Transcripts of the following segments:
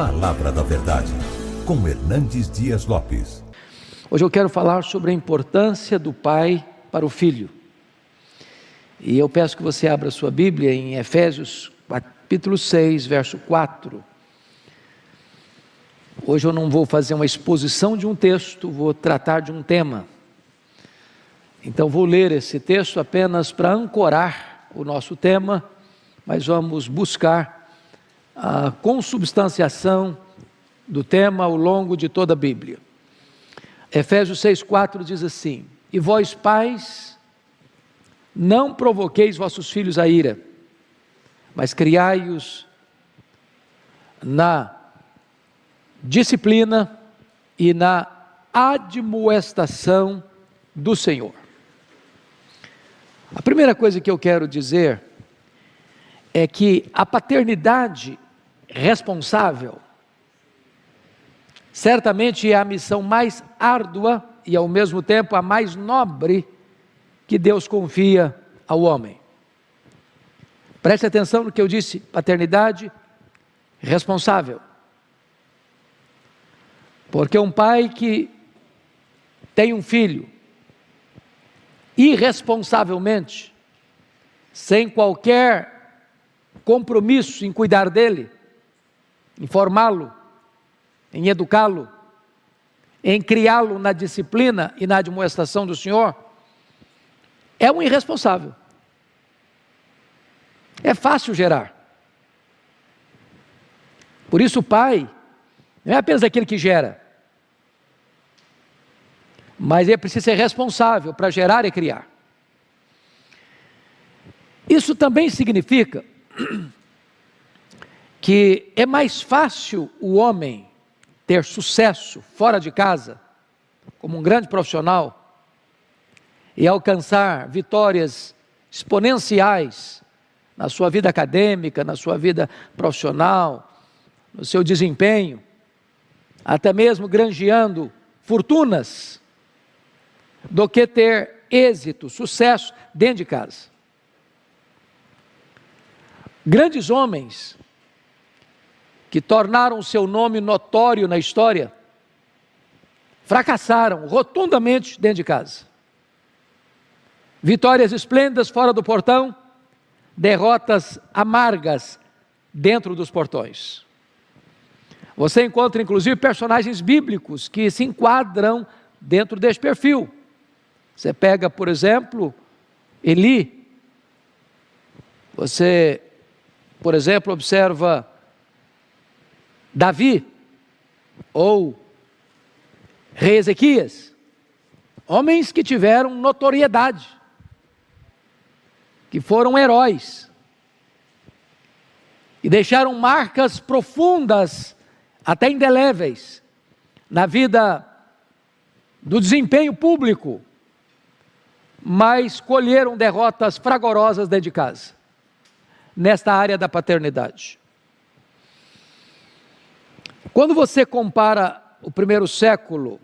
Palavra da Verdade, com Hernandes Dias Lopes. Hoje eu quero falar sobre a importância do pai para o filho. E eu peço que você abra sua Bíblia em Efésios capítulo 6, verso 4. Hoje eu não vou fazer uma exposição de um texto, vou tratar de um tema. Então vou ler esse texto apenas para ancorar o nosso tema, mas vamos buscar a consubstanciação do tema ao longo de toda a Bíblia. Efésios 6,4 diz assim: E vós, pais, não provoqueis vossos filhos a ira, mas criai-os na disciplina e na admoestação do Senhor. A primeira coisa que eu quero dizer é que a paternidade responsável certamente é a missão mais árdua e ao mesmo tempo a mais nobre que Deus confia ao homem. Preste atenção no que eu disse: paternidade responsável. Porque um pai que tem um filho irresponsavelmente, sem qualquer compromisso em cuidar dele, em formá-lo, em educá-lo, em criá-lo na disciplina e na admoestação do Senhor, é um irresponsável. É fácil gerar. Por isso o pai não é apenas aquele que gera, mas ele precisa ser responsável para gerar e criar. Isso também significa que é mais fácil o homem ter sucesso fora de casa, como um grande profissional, e alcançar vitórias exponenciais na sua vida acadêmica, na sua vida profissional, no seu desempenho, até mesmo granjeando fortunas, do que ter êxito, sucesso dentro de casa. Grandes homens que tornaram o seu nome notório na história, fracassaram rotundamente dentro de casa. Vitórias esplêndidas fora do portão, derrotas amargas dentro dos portões. Você encontra inclusive personagens bíblicos que se enquadram dentro deste perfil. Você pega, por exemplo, Eli. Você, por exemplo, observa Davi ou rei Ezequias, homens que tiveram notoriedade, que foram heróis e deixaram marcas profundas, até indeléveis, na vida do desempenho público, mas colheram derrotas fragorosas dentro de casa, nesta área da paternidade. Quando você compara o primeiro século,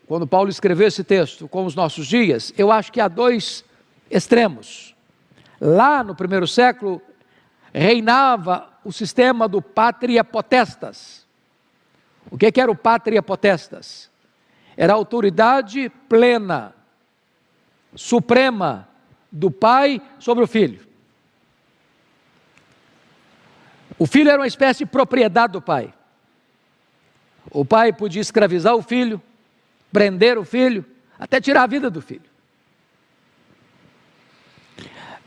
quando Paulo escreveu esse texto, com os nossos dias, eu acho que há dois extremos. Lá no primeiro século, reinava o sistema do pátria potestas. O que era o pátria potestas? Era a autoridade plena, suprema, do pai sobre o filho. O filho era uma espécie de propriedade do pai. O pai podia escravizar o filho, prender o filho, até tirar a vida do filho.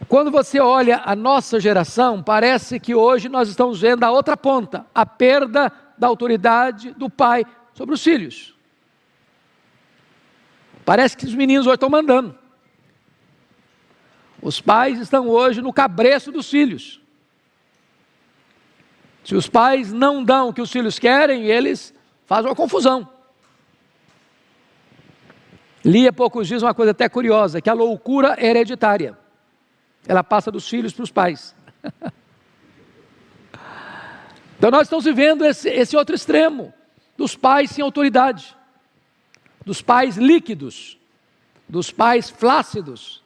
Quando você olha a nossa geração, parece que hoje nós estamos vendo a outra ponta, a perda da autoridade do pai sobre os filhos. Parece que os meninos hoje estão mandando. Os pais estão hoje no cabresto dos filhos. Se os pais não dão o que os filhos querem, eles fazem uma confusão. Li há poucos dias uma coisa até curiosa, que a loucura é hereditária. Ela passa dos filhos para os pais. Então nós estamos vivendo esse outro extremo, dos pais sem autoridade, dos pais líquidos, dos pais flácidos,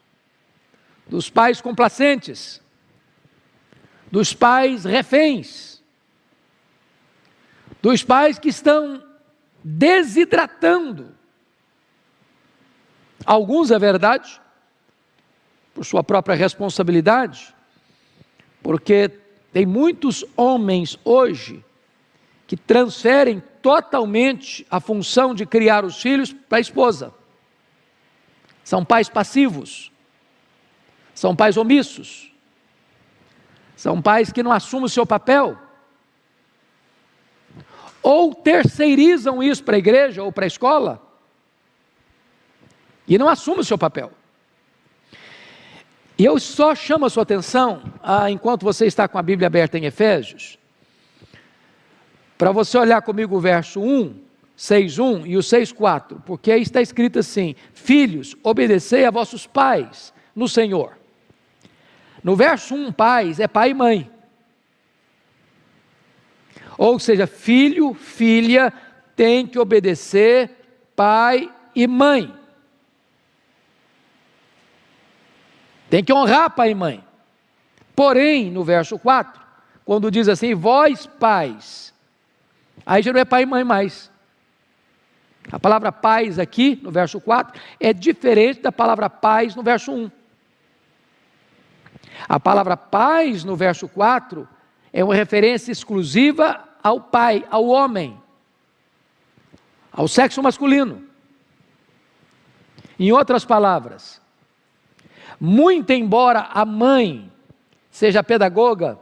dos pais complacentes, dos pais reféns. dos pais que estão desidratando. Alguns, é verdade, por sua própria responsabilidade, porque tem muitos homens hoje que transferem totalmente a função de criar os filhos para a esposa. São pais passivos, são pais omissos, são pais que não assumem o seu papel, ou terceirizam isso para a igreja ou para a escola, e não assumem o seu papel. E eu só chamo a sua atenção, enquanto você está com a Bíblia aberta em Efésios, para você olhar comigo o verso 1, 6:1 e o 6:4, porque aí está escrito assim: filhos, obedecei a vossos pais no Senhor. No verso 1, pais é pai e mãe. Ou seja, filho, filha, tem que obedecer pai e mãe. Tem que honrar pai e mãe. Porém, no verso 4, quando diz assim, vós pais, aí já não é pai e mãe mais. A palavra pais aqui, no verso 4, é diferente da palavra pais no verso 1. A palavra pais no verso 4 é uma referência exclusiva ao pai, ao homem, ao sexo masculino. Em outras palavras, muito embora a mãe seja pedagoga,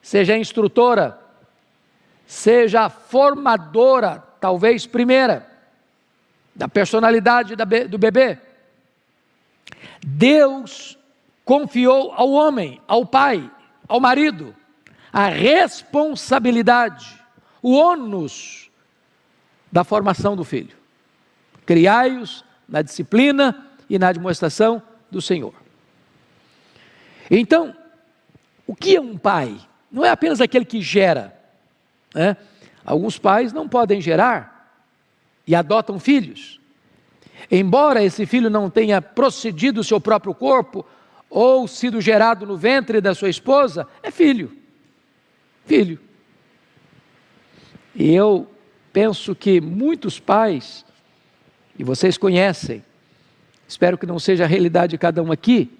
seja instrutora, seja formadora, talvez primeira, da personalidade do bebê, Deus confiou ao homem, ao pai, ao marido, a responsabilidade, o ônus da formação do filho. Criai-os na disciplina e na admoestação do Senhor. Então, o que é um pai? Não é apenas aquele que gera, né? Alguns pais não podem gerar e adotam filhos. Embora esse filho não tenha procedido o seu próprio corpo ou sido gerado no ventre da sua esposa, é filho. Filho. E eu penso que muitos pais, e vocês conhecem, espero que não seja a realidade de cada um aqui,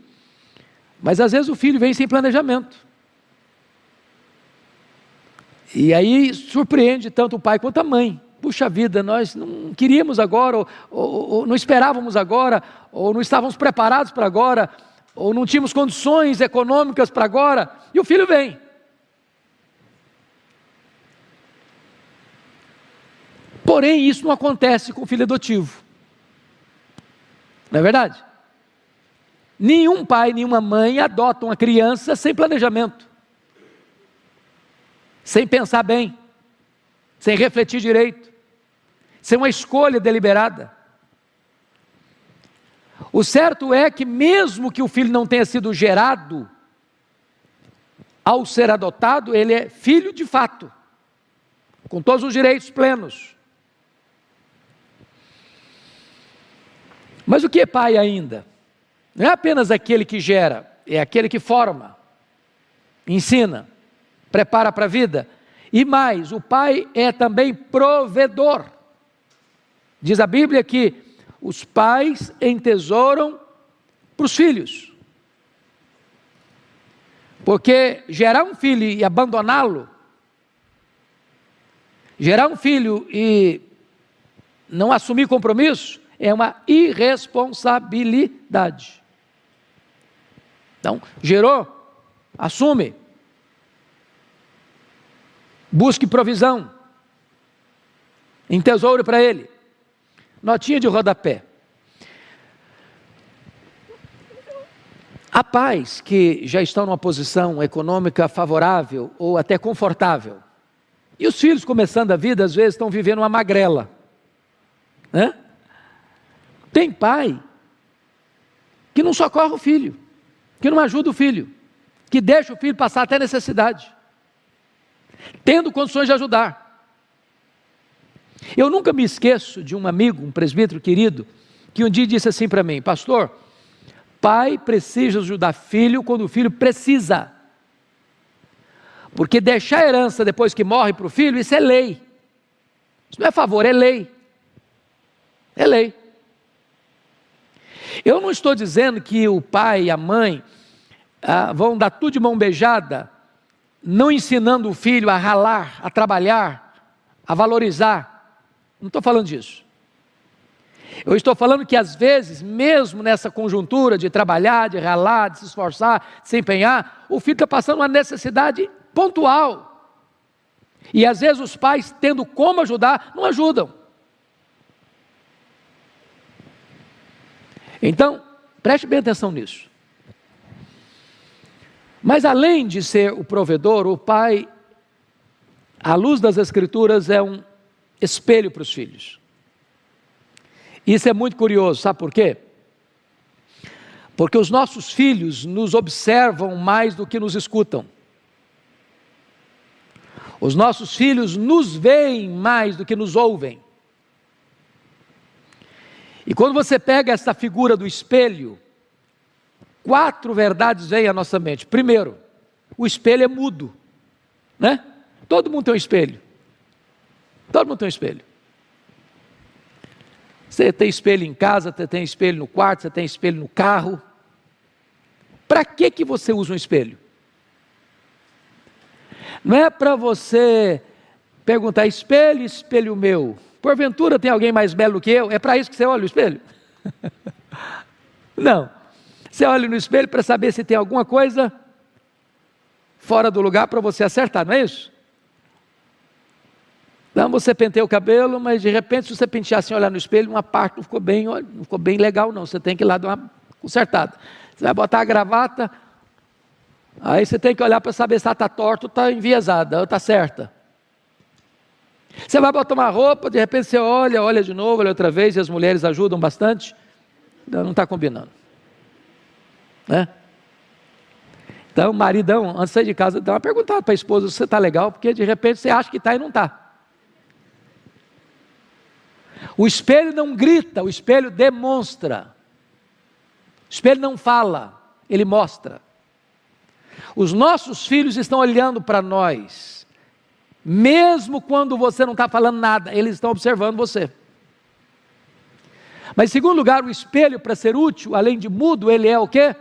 mas às vezes o filho vem sem planejamento. E aí surpreende tanto o pai quanto a mãe. Puxa vida, nós não queríamos agora, ou não esperávamos agora, ou não estávamos preparados para agora, ou não tínhamos condições econômicas para agora, e o filho vem. Porém, isso não acontece com o filho adotivo. Não é verdade? Nenhum pai, nenhuma mãe adota uma criança sem planejamento, sem pensar bem, sem refletir direito, sem uma escolha deliberada. O certo é que mesmo que o filho não tenha sido gerado, ao ser adotado, ele é filho de fato, com todos os direitos plenos. Mas o que é pai ainda? Não é apenas aquele que gera, é aquele que forma, ensina, prepara para a vida. E mais, o pai é também provedor. Diz a Bíblia que os pais entesouram para os filhos. Porque gerar um filho e abandoná-lo, gerar um filho e não assumir compromisso, é uma irresponsabilidade. Então, gerou, assume, busque provisão, entesoure para ele. Notinha de rodapé. Há pais que já estão numa posição econômica favorável ou até confortável, e os filhos começando a vida, às vezes estão vivendo uma magrela, né? Tem pai que não socorre o filho, que não ajuda o filho, que deixa o filho passar até necessidade, tendo condições de ajudar. Eu nunca me esqueço de um amigo, um presbítero querido, que um dia disse assim para mim: pastor, pai precisa ajudar filho quando o filho precisa, porque deixar a herança depois que morre para o filho, isso é lei. Isso não é favor, é lei. É lei. Eu não estou dizendo que o pai e a mãe vão dar tudo de mão beijada, não ensinando o filho a ralar, a trabalhar, a valorizar. Não estou falando disso. Eu estou falando que às vezes, mesmo nessa conjuntura de trabalhar, de ralar, de se esforçar, de se empenhar, o filho está passando uma necessidade pontual. E às vezes os pais, tendo como ajudar, não ajudam. Então, preste bem atenção nisso. Mas além de ser o provedor, o pai, à luz das Escrituras, é um espelho para os filhos. Isso é muito curioso, sabe por quê? Porque os nossos filhos nos observam mais do que nos escutam. Os nossos filhos nos veem mais do que nos ouvem. E quando você pega essa figura do espelho, 4 verdades vêm à nossa mente. Primeiro, o espelho é mudo, né? Todo mundo tem um espelho. Todo mundo tem um espelho. Você tem espelho em casa, você tem espelho no quarto, você tem espelho no carro. Para que você usa um espelho? Não é para você perguntar, espelho, espelho meu, porventura tem alguém mais belo do que eu? É para isso que você olha no espelho? Não. Você olha no espelho para saber se tem alguma coisa fora do lugar para você acertar, não é isso? Então você penteia o cabelo, mas de repente se você pentear assim, olhar no espelho, uma parte não ficou bem legal não, você tem que ir lá dar uma consertada. Você vai botar a gravata, aí você tem que olhar para saber se ela está torta ou está enviesada, ou está certa. Você vai botar uma roupa, de repente você olha de novo, olha outra vez, e as mulheres ajudam bastante, não está combinando. Né? Então o maridão, antes de sair de casa, dá uma perguntada para a esposa se você está legal, porque de repente você acha que está e não está. O espelho não grita, o espelho demonstra. O espelho não fala, ele mostra. Os nossos filhos estão olhando para nós, mesmo quando você não está falando nada, eles estão observando você. Mas em segundo lugar, o espelho, para ser útil, além de mudo, ele é o quê?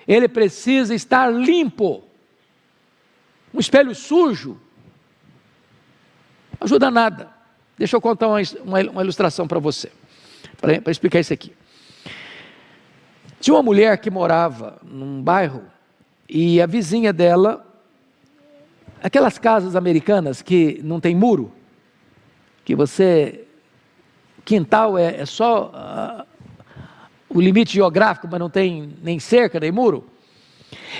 Ele precisa estar limpo. Um espelho sujo não ajuda nada. Deixa eu contar uma ilustração para você, para explicar isso aqui. Tinha uma mulher que morava num bairro, e a vizinha dela, aquelas casas americanas que não tem muro, que quintal é só o limite geográfico, mas não tem nem cerca, nem muro.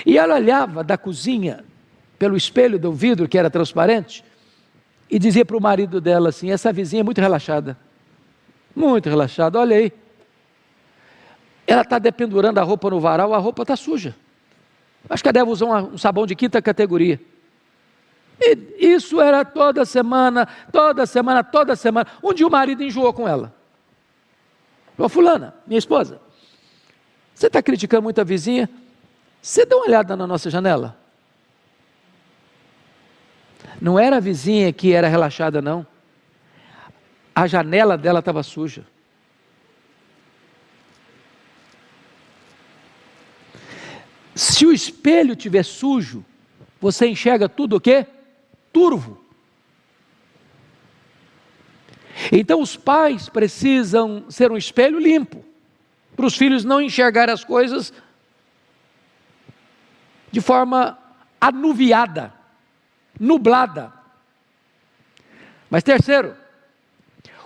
E ela olhava da cozinha, pelo espelho do vidro que era transparente, e dizia para o marido dela assim, essa vizinha é muito relaxada, olha aí, ela está dependurando a roupa no varal, a roupa está suja, acho que ela deve usar um sabão de 5ª categoria, e isso era toda semana, um dia o marido enjoou com ela, falou, fulana, minha esposa, você está criticando muito a vizinha, você dá uma olhada na nossa janela? Não era a vizinha que era relaxada, não. A janela dela estava suja. Se o espelho estiver sujo, você enxerga tudo o quê? Turvo. Então os pais precisam ser um espelho limpo, para os filhos não enxergarem as coisas de forma anuviada, nublada. Mas terceiro,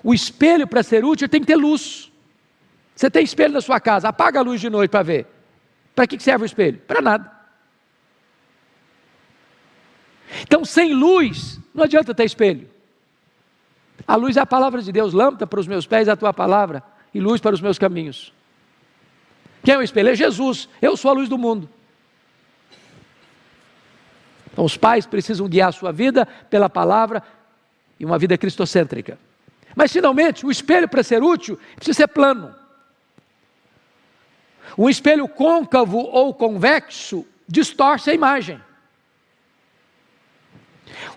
o espelho, para ser útil, tem que ter luz. Você tem espelho na sua casa, apaga a luz de noite para ver. Para que serve o espelho? Para nada. Então sem luz, não adianta ter espelho. A luz é a palavra de Deus, lâmpada para os meus pés é a tua palavra, e luz para os meus caminhos. Quem é o espelho? É Jesus, eu sou a luz do mundo. Então os pais precisam guiar a sua vida pela palavra e uma vida cristocêntrica. Mas finalmente, o espelho, para ser útil, precisa ser plano. Um espelho côncavo ou convexo distorce a imagem.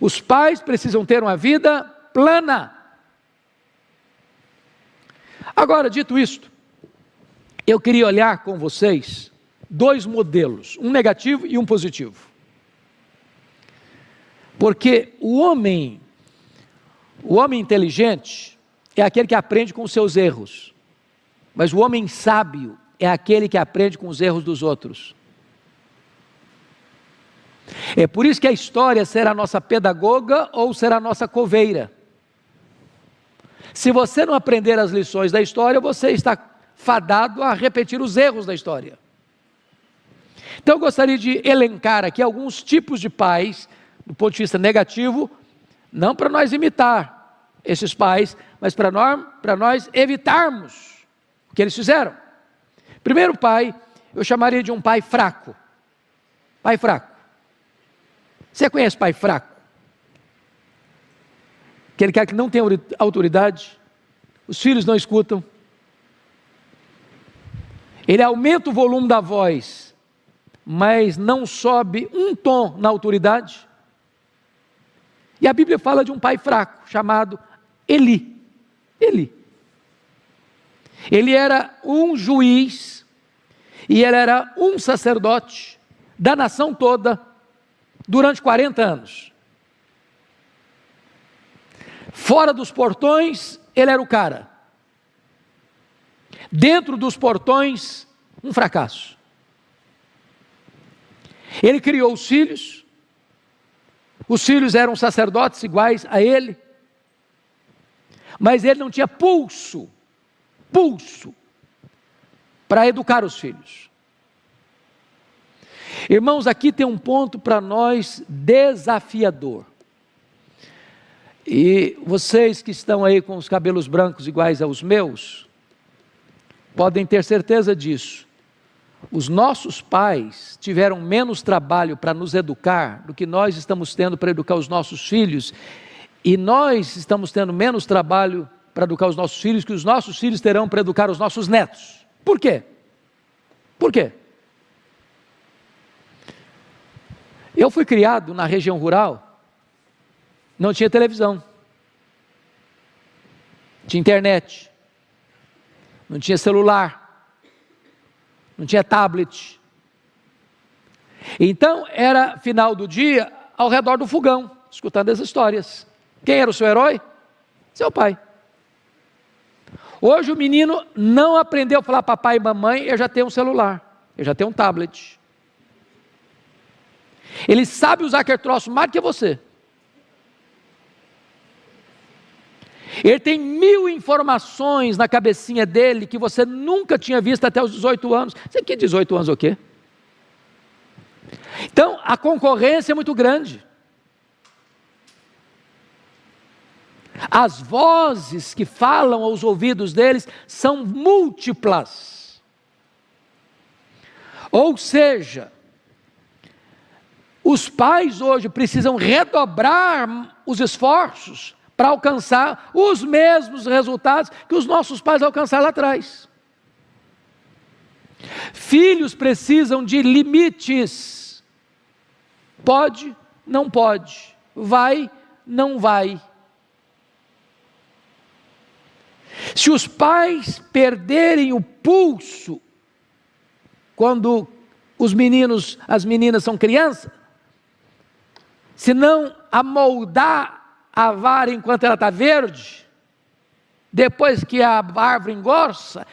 Os pais precisam ter uma vida plana, Agora, dito isto, eu queria olhar com vocês dois modelos, um negativo e um positivo. Porque o homem inteligente é aquele que aprende com os seus erros, mas o homem sábio é aquele que aprende com os erros dos outros. É por isso que a história será a nossa pedagoga ou será a nossa coveira. Se você não aprender as lições da história, você está fadado a repetir os erros da história. Então eu gostaria de elencar aqui alguns tipos de pais, do ponto de vista negativo, não para nós imitar esses pais, mas para nós evitarmos o que eles fizeram. Primeiro pai, eu chamaria de um pai fraco. Pai fraco. Você conhece pai fraco? Aquele cara que não tem autoridade, os filhos não escutam. Ele aumenta o volume da voz, mas não sobe um tom na autoridade. E a Bíblia fala de um pai fraco, chamado Eli. Eli. Ele era um juiz, e ele era um sacerdote da nação toda, durante 40 anos. Fora dos portões, ele era o cara. Dentro dos portões, um fracasso. Ele criou os filhos eram sacerdotes iguais a ele, mas ele não tinha pulso para educar os filhos. Irmãos, aqui tem um ponto para nós desafiador. E vocês que estão aí com os cabelos brancos iguais aos meus, podem ter certeza disso. Os nossos pais tiveram menos trabalho para nos educar do que nós estamos tendo para educar os nossos filhos, e nós estamos tendo menos trabalho para educar os nossos filhos que os nossos filhos terão para educar os nossos netos. Por quê? Por quê? Eu fui criado na região rural, não tinha televisão, tinha internet, não tinha celular, não tinha tablet. Então era final do dia ao redor do fogão, escutando as histórias. Quem era o seu herói? Seu pai. Hoje o menino não aprendeu a falar papai e mamãe, ele já tem um celular, ele já tem um tablet. Ele sabe usar aquele troço mais do que você. Ele tem 1000 informações na cabecinha dele que você nunca tinha visto até os 18 anos. Você quer 18 anos o quê? Então, a concorrência é muito grande. As vozes que falam aos ouvidos deles são múltiplas. Ou seja, os pais hoje precisam redobrar os esforços para alcançar os mesmos resultados que os nossos pais alcançaram lá atrás. Filhos precisam de limites. Pode, não pode. Vai, não vai. Se os pais perderem o pulso quando as meninas são crianças, se não amoldar a vara enquanto ela está verde, depois que a árvore engrossa,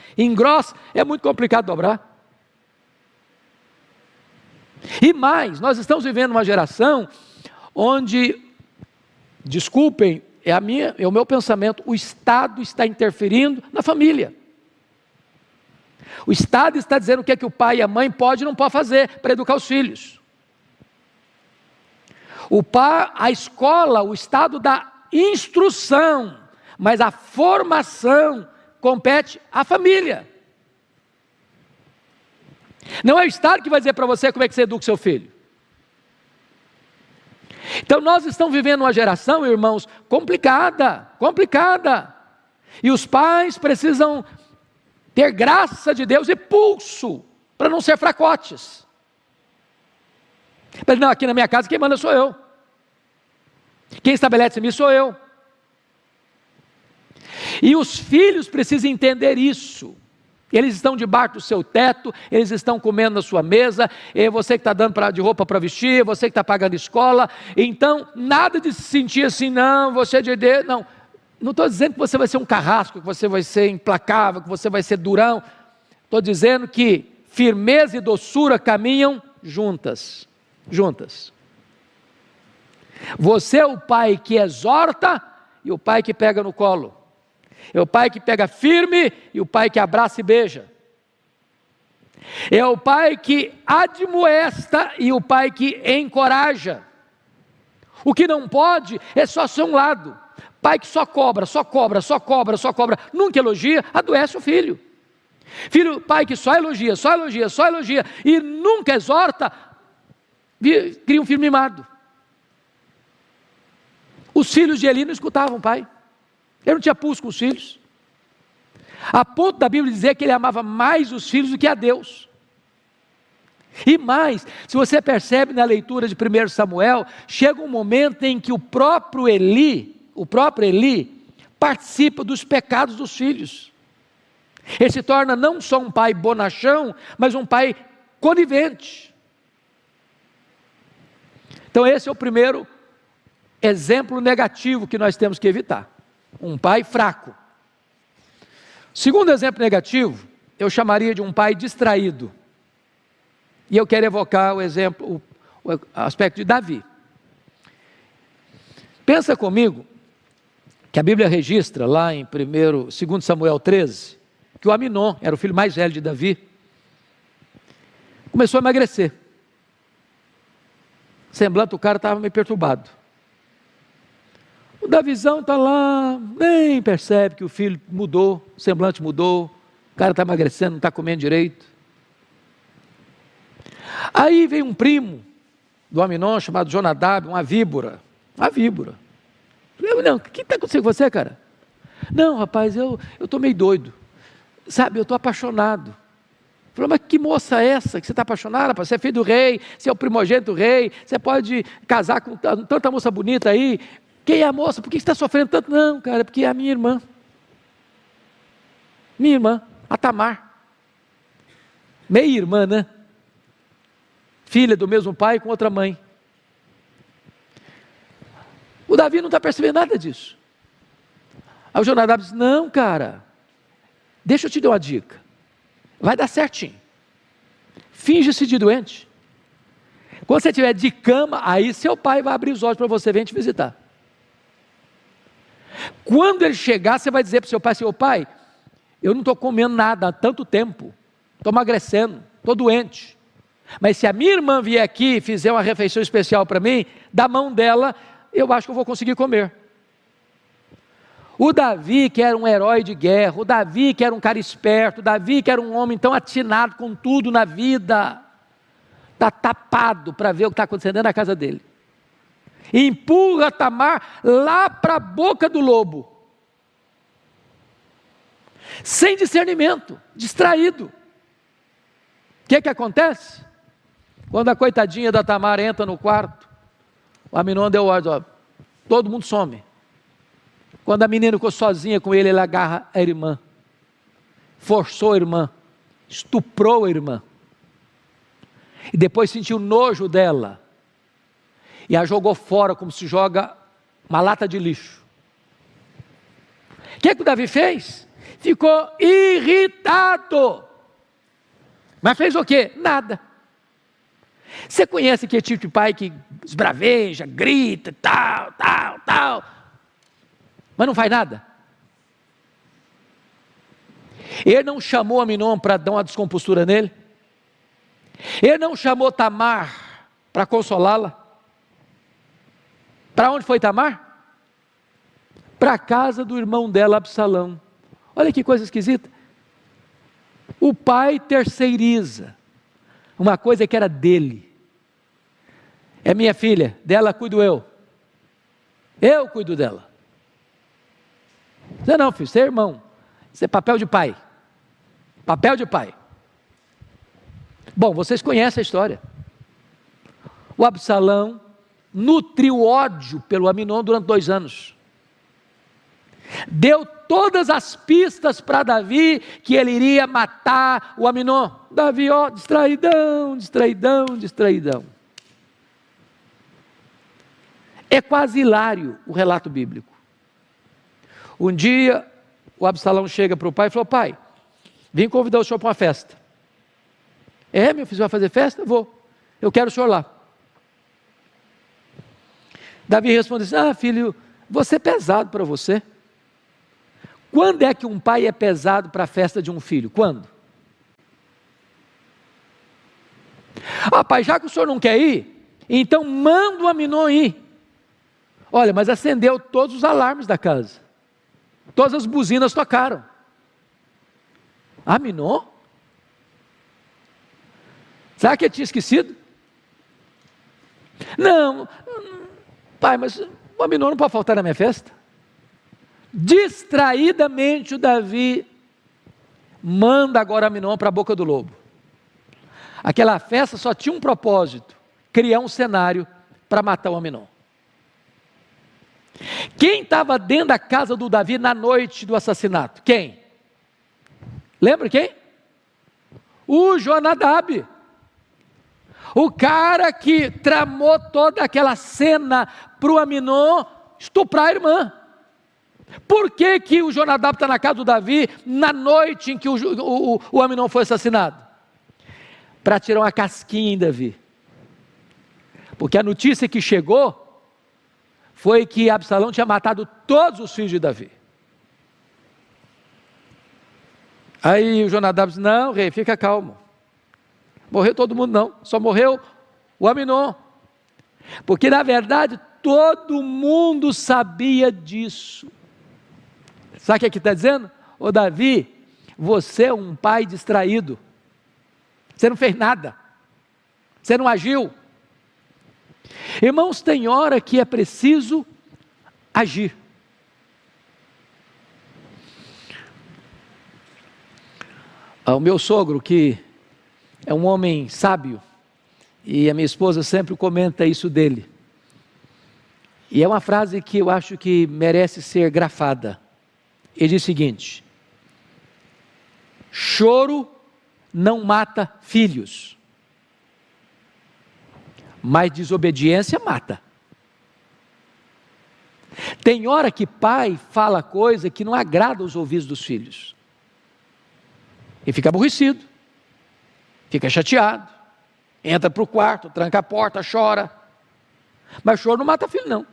é muito complicado dobrar. E mais, nós estamos vivendo uma geração onde, desculpem, é o meu pensamento, o Estado está interferindo na família. O Estado está dizendo o que é que o pai e a mãe podem e não podem fazer para educar os filhos. A escola, o Estado dá instrução, mas a formação compete à família. Não é o Estado que vai dizer para você como é que você educa o seu filho. Então nós estamos vivendo uma geração, irmãos, complicada. E os pais precisam ter graça de Deus e pulso, para não ser fracotes. Mas não, aqui na minha casa quem manda sou eu. Quem estabelece isso sou eu. E os filhos precisam entender isso. Eles estão debaixo do seu teto, eles estão comendo na sua mesa, e você que está dando de roupa para vestir, você que está pagando escola. Então, nada de se sentir assim, não, você é de Deus, não. Não estou dizendo que você vai ser um carrasco, que você vai ser implacável, que você vai ser durão. Estou dizendo que firmeza e doçura caminham juntas. Você é o pai que exorta e o pai que pega no colo. É o pai que pega firme e o pai que abraça e beija. É o pai que admoesta e o pai que encoraja. O que não pode é só ser um lado. Pai que só cobra, nunca elogia, adoece o filho. Pai que só elogia e nunca exorta, cria um filho mimado. Os filhos de Eli não escutavam o pai. Ele não tinha pulso com os filhos. A ponto da Bíblia dizer que ele amava mais os filhos do que a Deus. E mais, se você percebe na leitura de 1 Samuel, chega um momento em que o próprio Eli participa dos pecados dos filhos. Ele se torna não só um pai bonachão, mas um pai conivente. Então esse é o primeiro exemplo negativo que nós temos que evitar. Um pai fraco. Segundo exemplo negativo, eu chamaria de um pai distraído. E eu quero evocar o exemplo, o aspecto de Davi. Pensa comigo que a Bíblia registra lá em 2 Samuel 13, que o Aminon, era o filho mais velho de Davi, começou a emagrecer. O semblante do cara estava meio perturbado. O Davizão está lá, nem percebe que o filho mudou, o semblante mudou, o cara está emagrecendo, não está comendo direito. Aí vem um primo do Aminon, chamado Jonadab, uma víbora. Não, o que está acontecendo com você, cara? Não, rapaz, eu estou meio doido, sabe, eu estou apaixonado. Falei, mas que moça é essa que você está apaixonada, rapaz? Você é filho do rei, você é o primogênito do rei, você pode casar com tanta moça bonita aí. Quem é a moça? Por que você está sofrendo tanto? Não, cara, porque é a minha irmã. Minha irmã, a Tamar. Meia-irmã, né? Filha do mesmo pai com outra mãe. O Davi não está percebendo nada disso. Aí o Jonadab diz, não, cara, deixa eu te dar uma dica. Vai dar certinho. Finge-se de doente. Quando você estiver de cama, aí seu pai vai abrir os olhos para você, vem te visitar. Quando ele chegar, você vai dizer para o seu pai, eu não estou comendo nada há tanto tempo, estou emagrecendo, estou doente, mas se a minha irmã vier aqui e fizer uma refeição especial para mim, da mão dela, eu acho que eu vou conseguir comer. O Davi, que era um herói de guerra, o Davi, que era um cara esperto, o Davi, que era um homem tão atinado com tudo na vida, está tapado para ver o que está acontecendo dentro da casa dele. Empurra Tamar lá para a boca do lobo, sem discernimento, distraído. O que acontece? Quando a coitadinha da Tamar entra no quarto, o Aminon deu ordem, ó, todo mundo some. Quando a menina ficou sozinha com ele, ele agarra a irmã, forçou a irmã, estuprou a irmã, e depois sentiu nojo dela, e a jogou fora como se joga uma lata de lixo. O que o Davi fez? Ficou irritado. Mas fez o quê? Nada. Você conhece aquele tipo de pai que esbraveja, grita, tal, mas não faz nada? Ele não chamou Aminon para dar uma descompostura nele? Ele não chamou Tamar para consolá-la? Para onde foi Tamar? Para a casa do irmão dela, Absalão. Olha que coisa esquisita. O pai terceiriza uma coisa que era dele. É minha filha, dela cuido eu. Eu cuido dela. Você não, filho, você é irmão. Isso é papel de pai. Papel de pai. Bom, vocês conhecem a história. O Absalão nutriu ódio pelo Aminon durante 2 anos. Deu todas as pistas para Davi que ele iria matar o Aminon. Davi, ó, distraidão, distraidão, distraidão. É quase hilário o relato bíblico. Um dia, o Absalão chega para o pai e falou: pai, vim convidar o senhor para uma festa. É, meu filho, você vai fazer festa? Vou. Eu quero o senhor lá. Davi responde assim: ah, filho, você é pesado para você. Quando é que um pai é pesado para a festa de um filho? Quando? Ah, pai, já que o senhor não quer ir, então manda o Aminon ir. Olha, mas acendeu todos os alarmes da casa. Todas as buzinas tocaram. Aminon? Sabe que eu tinha esquecido? Não, pai, mas o Aminon não pode faltar na minha festa. Distraidamente o Davi manda agora Aminon para a boca do lobo. Aquela festa só tinha um propósito: criar um cenário para matar o Aminon. Quem estava dentro da casa do Davi na noite do assassinato? Quem? Lembra quem? O Jonadab. O cara que tramou toda aquela cena para o Aminon estuprar a irmã. Por que que o Jonadab está na casa do Davi na noite em que o Aminon foi assassinado? Para tirar uma casquinha em Davi. Porque a notícia que chegou foi que Absalão tinha matado todos os filhos de Davi. Aí o Jonadab disse: não, rei, fica calmo. Morreu todo mundo não, só morreu o Aminon. Porque na verdade todo mundo sabia disso. Sabe o que aqui está dizendo? Ô Davi, você é um pai distraído. Você não fez nada. Você não agiu. Irmãos, tem hora que é preciso agir. O meu sogro, que é um homem sábio, e a minha esposa sempre comenta isso dele. E é uma frase que eu acho que merece ser grafada. Ele diz o seguinte: choro não mata filhos, mas desobediência mata. Tem hora que pai fala coisa que não agrada aos ouvidos dos filhos. E fica aborrecido, fica chateado, entra para o quarto, tranca a porta, chora. Mas choro não mata filho não.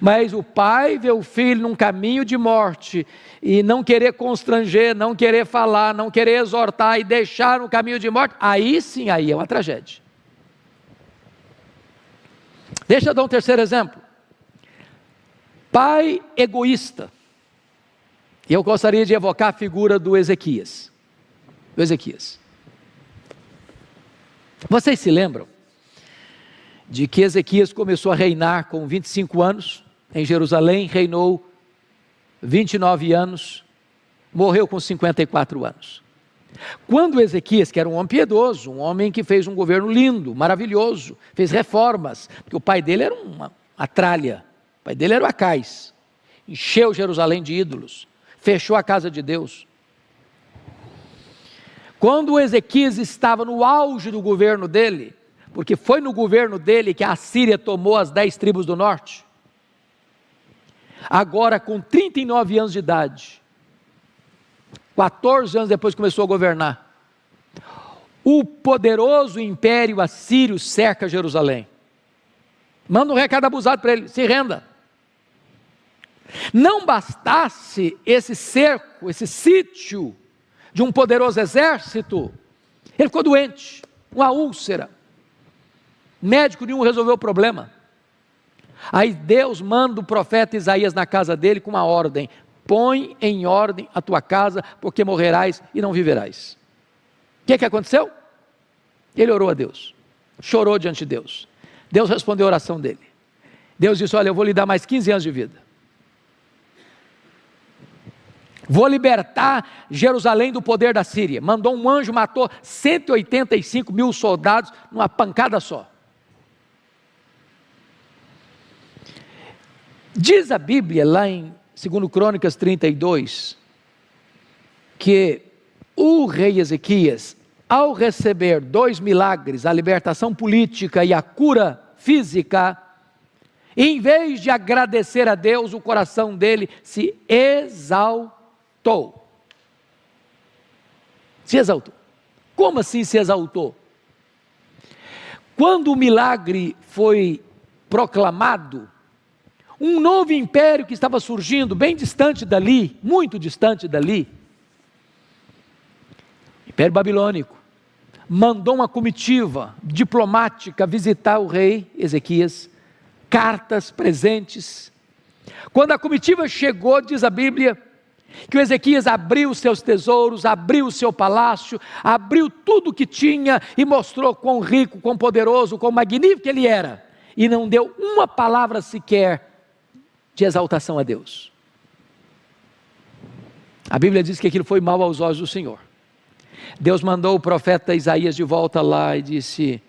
Mas o pai vê o filho num caminho de morte e não querer constranger, não querer falar, não querer exortar e deixar no caminho de morte, aí sim, aí é uma tragédia. Deixa eu dar um terceiro exemplo. Pai egoísta. E eu gostaria de evocar a figura do Ezequias. Vocês se lembram de que Ezequias começou a reinar com 25 anos em Jerusalém, reinou 29 anos, morreu com 54 anos. Quando Ezequias, que era um homem piedoso, um homem que fez um governo lindo, maravilhoso, fez reformas, porque o pai dele era uma tralha, o pai dele era o Acais, encheu Jerusalém de ídolos, fechou a casa de Deus. Quando Ezequias estava no auge do governo dele, porque foi no governo dele que a Assíria tomou as 10 tribos do norte, agora com 39 anos de idade, 14 anos depois começou a governar, o poderoso império assírio cerca Jerusalém, manda um recado abusado para ele: se renda. Não bastasse esse cerco, esse sítio de um poderoso exército, ele ficou doente, uma úlcera, médico nenhum resolveu o problema. Aí Deus manda o profeta Isaías na casa dele com uma ordem: põe em ordem a tua casa, porque morrerás e não viverás. O que aconteceu? Ele orou a Deus, chorou diante de Deus. Deus respondeu a oração dele. Deus disse: olha, eu vou lhe dar mais 15 anos de vida. Vou libertar Jerusalém do poder da Síria. Mandou um anjo, matou 185 mil soldados numa pancada só. Diz a Bíblia lá em segundo Crônicas 32, que o rei Ezequias, ao receber 2 milagres, a libertação política e a cura física, em vez de agradecer a Deus, o coração dele se exaltou. Se exaltou. Como assim se exaltou? Quando o milagre foi proclamado, um novo império que estava surgindo, bem distante dali, muito distante dali, Império Babilônico, mandou uma comitiva diplomática visitar o rei Ezequias, cartas, presentes. Quando a comitiva chegou, diz a Bíblia, que o Ezequias abriu os seus tesouros, abriu o seu palácio, abriu tudo o que tinha e mostrou quão rico, quão poderoso, quão magnífico ele era, e não deu uma palavra sequer de exaltação a Deus. A Bíblia diz que aquilo foi mal aos olhos do Senhor. Deus mandou o profeta Isaías de volta lá e disse: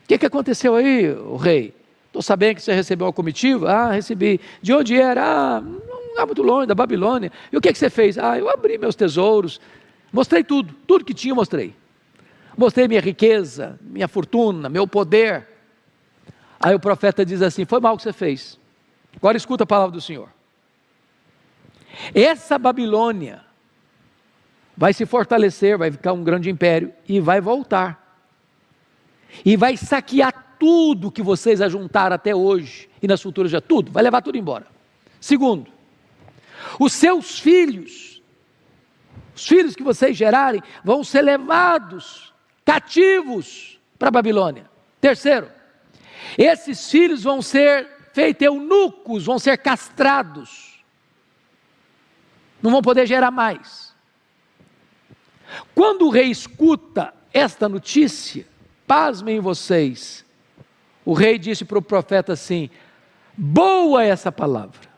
o que aconteceu aí, o rei? Estou sabendo que você recebeu uma comitiva. Ah, recebi. De onde era? Ah, um lugar muito longe, da Babilônia. E o que você fez? Ah, eu abri meus tesouros, mostrei tudo que tinha eu mostrei. Mostrei minha riqueza, minha fortuna, meu poder. Aí o profeta diz assim: foi mal o que você fez. Agora escuta a palavra do Senhor. Essa Babilônia vai se fortalecer, vai ficar um grande império e vai voltar. E vai saquear tudo que vocês ajuntaram até hoje e nas futuras já tudo, vai levar tudo embora. Segundo, os seus filhos, os filhos que vocês gerarem, vão ser levados cativos para a Babilônia. Terceiro, esses filhos vão ser feitos eunucos, vão ser castrados, não vão poder gerar mais. Quando o rei escuta esta notícia, pasmem vocês, o rei disse para o profeta assim: boa essa palavra.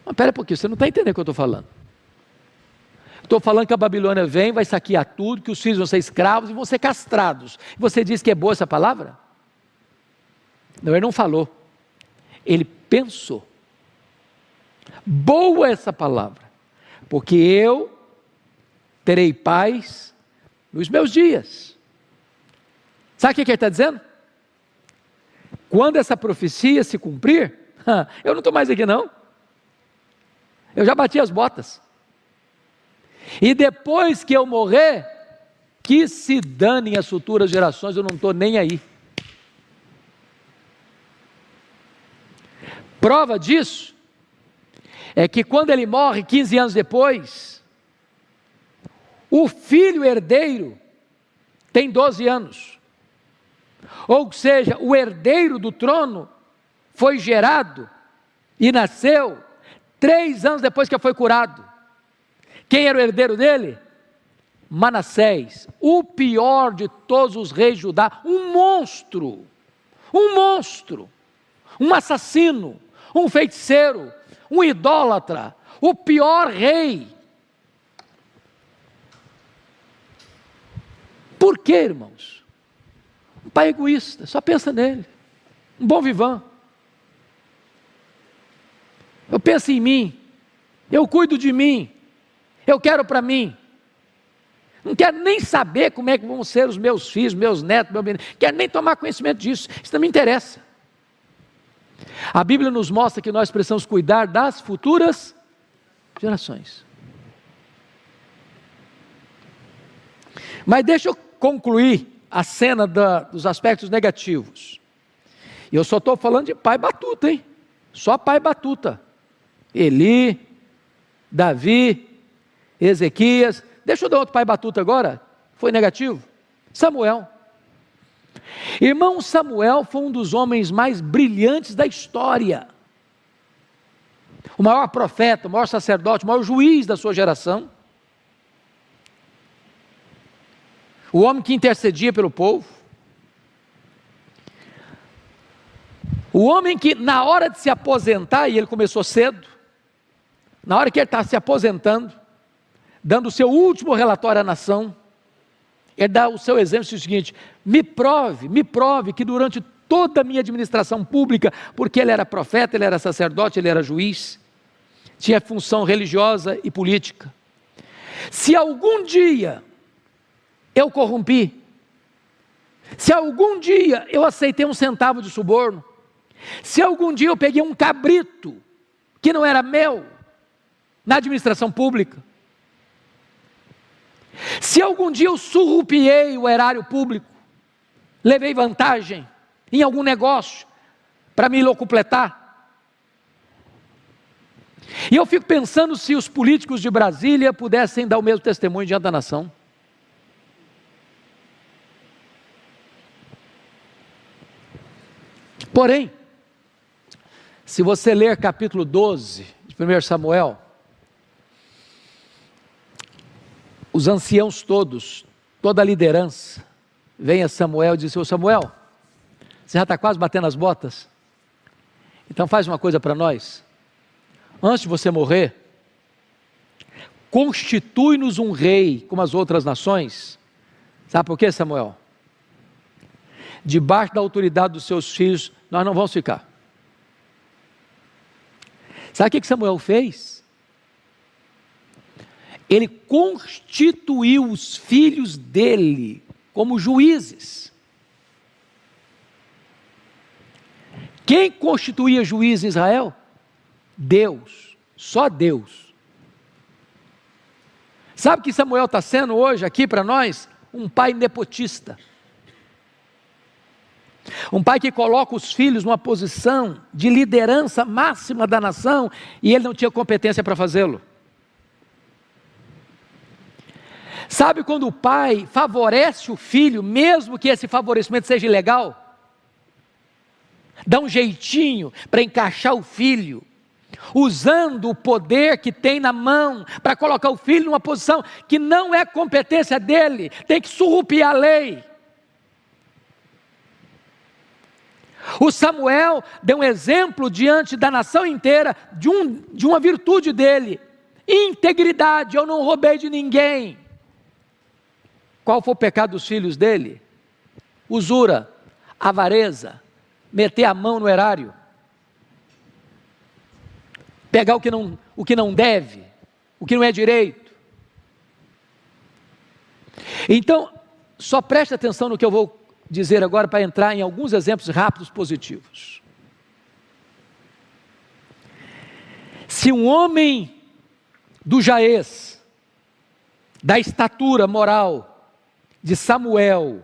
Mas espera um pouquinho, você não está entendendo o que eu estou falando. Estou falando que a Babilônia vem, vai saquear tudo, que os filhos vão ser escravos e vão ser castrados. Você diz que é boa essa palavra? Não, ele não falou, ele pensou. Boa essa palavra, porque eu terei paz nos meus dias. Sabe o que ele está dizendo? Quando essa profecia se cumprir, eu não estou mais aqui não, eu já bati as botas, e depois que eu morrer, que se danem as futuras gerações, eu não estou nem aí. Prova disso é que quando ele morre 15 anos depois, o filho herdeiro tem 12 anos, ou seja, o herdeiro do trono foi gerado e nasceu 3 anos depois que foi curado. Quem era o herdeiro dele? Manassés, o pior de todos os reis de Judá, um monstro, um assassino, um feiticeiro, um idólatra, o pior rei. Por quê, irmãos? Um pai egoísta, só pensa nele, um bom vivant. Eu penso em mim, eu cuido de mim, eu quero para mim. Não quero nem saber como é que vão ser os meus filhos, meus netos, não quero nem tomar conhecimento disso, isso não me interessa. A Bíblia nos mostra que nós precisamos cuidar das futuras gerações. Mas deixa eu concluir a cena dos aspectos negativos. E eu só estou falando de pai batuta, hein? Só pai batuta. Eli, Davi, Ezequias. Deixa eu dar outro pai batuta agora. Foi negativo? Samuel. Irmão, Samuel foi um dos homens mais brilhantes da história. O maior profeta, o maior sacerdote, o maior juiz da sua geração. O homem que intercedia pelo povo. O homem que na hora de se aposentar, e ele começou cedo, na hora que ele está se aposentando, dando o seu último relatório à nação, ele dá o seu exemplo, diz o seguinte: me prove que durante toda a minha administração pública, porque ele era profeta, ele era sacerdote, ele era juiz, tinha função religiosa e política. Se algum dia eu corrompi, se algum dia eu aceitei um centavo de suborno, se algum dia eu peguei um cabrito que não era meu na administração pública, se algum dia eu surrupiei o erário público, levei vantagem em algum negócio para me locupletar, e eu fico pensando se os políticos de Brasília pudessem dar o mesmo testemunho diante da nação. Porém, se você ler capítulo 12 de 1 Samuel, os anciãos todos, toda a liderança, vem a Samuel e diz: ô Samuel, você já está quase batendo as botas? Então faz uma coisa para nós, antes de você morrer, constitui-nos um rei como as outras nações. Sabe por quê, Samuel? Debaixo da autoridade dos seus filhos, nós não vamos ficar. Sabe o que Samuel fez? Ele constituiu os filhos dele como juízes. Quem constituía juiz em Israel? Deus, só Deus. Sabe o que Samuel está sendo hoje aqui para nós? Um pai nepotista. Um pai que coloca os filhos numa posição de liderança máxima da nação e ele não tinha competência para fazê-lo. Sabe quando o pai favorece o filho, mesmo que esse favorecimento seja ilegal? Dá um jeitinho para encaixar o filho, usando o poder que tem na mão, para colocar o filho numa posição que não é competência dele, tem que surrupiar a lei. O Samuel deu um exemplo diante da nação inteira de uma virtude dele: integridade. Eu não roubei de ninguém. Qual foi o pecado dos filhos dele? Usura, avareza, meter a mão no erário, pegar o que não deve, o que não é direito. Então, só preste atenção no que eu vou dizer agora para entrar em alguns exemplos rápidos positivos. Se um homem do jaez, da estatura moral de Samuel,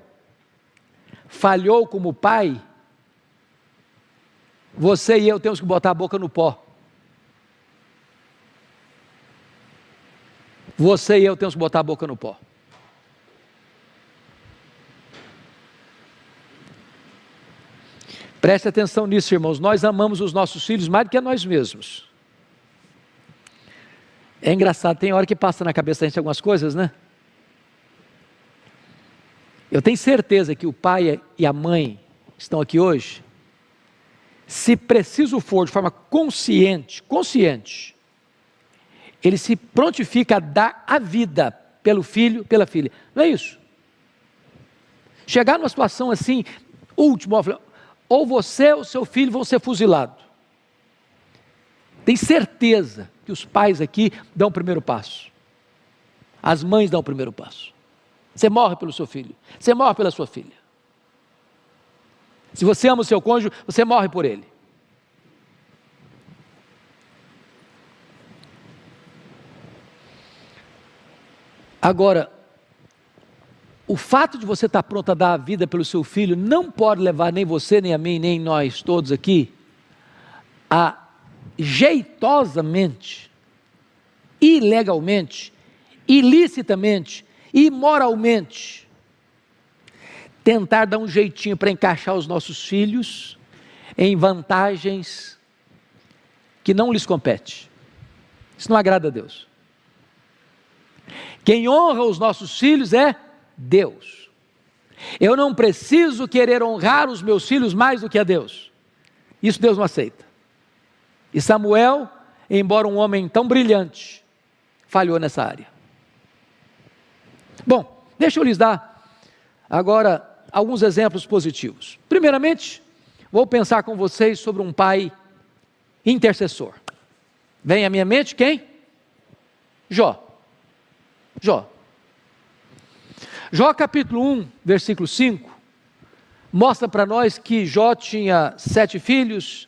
falhou como pai, você e eu temos que botar a boca no pó. Você e eu temos que botar a boca no pó. Preste atenção nisso, irmãos. Nós amamos os nossos filhos mais do que a nós mesmos. É engraçado, tem hora que passa na cabeça da gente algumas coisas, né? Eu tenho certeza que o pai e a mãe estão aqui hoje, se preciso for, de forma consciente, ele se prontifica a dar a vida pelo filho, pela filha. Não é isso? Chegar numa situação assim, última, ou você ou seu filho vão ser fuzilados. Tem certeza que os pais aqui dão o primeiro passo. As mães dão o primeiro passo. Você morre pelo seu filho, você morre pela sua filha. Se você ama o seu cônjuge, você morre por ele. Agora, o fato de você estar pronto a dar a vida pelo seu filho não pode levar nem você, nem a mim, nem nós todos aqui a jeitosamente, ilegalmente, ilicitamente, imoralmente tentar dar um jeitinho para encaixar os nossos filhos em vantagens que não lhes compete. Isso não agrada a Deus. Quem honra os nossos filhos é Deus. Eu não preciso querer honrar os meus filhos mais do que a Deus. Isso Deus não aceita. E Samuel, embora um homem tão brilhante, falhou nessa área. Bom, deixa eu lhes dar agora alguns exemplos positivos. Primeiramente, vou pensar com vocês sobre um pai intercessor. Vem à minha mente quem? Jó. Jó capítulo 1, versículo 5, mostra para nós que Jó tinha 7 filhos,